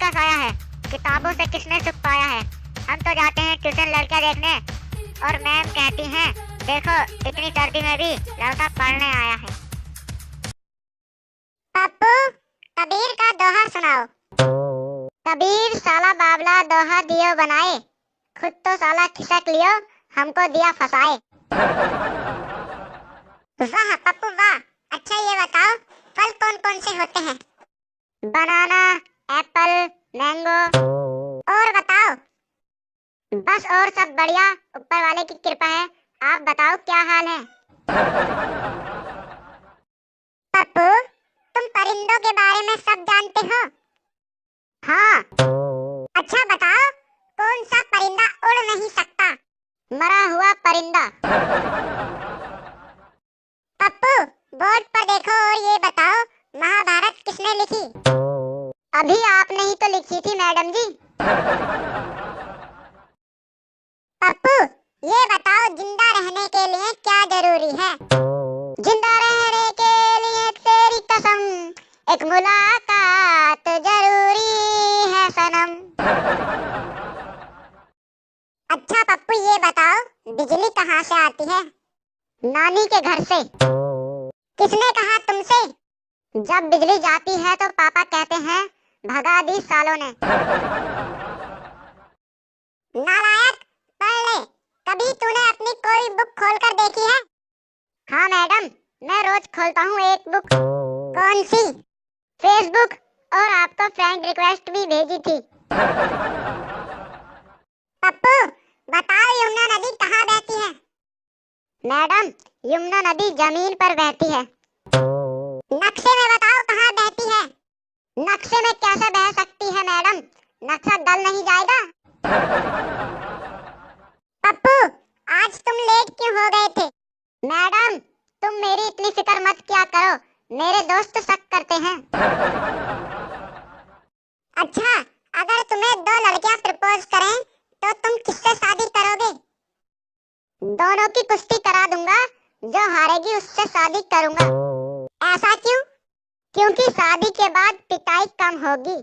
दिया साया है, किताबों से किसने सुख पाया है। हम तो जाते हैं ट्यूशन लड़कियां देखने और मैम कहती हैं देखो इतनी सर्दी में भी लड़का पढ़ने आया है। पप्पू कबीर का दोहा सुनाओ। कबीर साला बाबला दोहा दियो बनाए, खुद तो साला खिसक लियो हमको दिया फसाए। वाह पप्पू वाह। अच्छा ये बताओ फल कौन कौन से होते हैं? बनाना, एप्पल, मैंगो। और बताओ? बस और सब बढ़िया, ऊपर वाले की कृपा है। आप बताओ क्या हाल है? पप्पू तुम परिंदों के बारे में सब जानते हो? हाँ। अच्छा बताओ कौन सा परिंदा उड़ नहीं सकता? मरा हुआ परिंदा। पप्पू बोर्ड पर देखो और ये बताओ महाभारत किसने लिखी? अभी आपने ही तो लिखी थी मैडम जी। पप्पू ये बताओ जिंदा रहने के लिए क्या जरूरी है? जिंदा रहने के लिए तेरी कसम एक मुलाकात जरूरी है सनम। अच्छा पप्पू ये बताओ बिजली कहाँ से आती है? नानी के घर से। किसने कहा तुमसे? जब बिजली जाती है तो पापा कहते हैं भगा दी सालों ने। नालायक पढ़ ले, कभी तूने अपनी कोई बुक खोलकर देखी है? हाँ मैडम मैं रोज खोलता हूँ एक बुक। कौन सी? फेसबुक, और आपको फ्रेंड रिक्वेस्ट भी भेजी थी। पप्पू बताओ यमुना नदी कहाँ बहती है? मैडम यमुना नदी जमीन पर बहती है। नक्शे में बताओ कहाँ बहती है? नक्शे में कैसे बह सकती है मैडम, नक्शा गल नहीं जाएगा। पप्पू आज तुम लेट क्यों हो गए थे? मैडम तुम मेरी इतनी फिक्र मत किया करो, मेरे दोस्त शक करते हैं। अच्छा अगर तुम्हें दो लड़कियां प्रपोज करें तो तुम किससे शादी करोगे? दोनों की कुश्ती करा दूंगा, जो हारेगी उससे शादी करूंगा। ऐसा क्यों? क्योंकि शादी के बाद पिटाई कम होगी।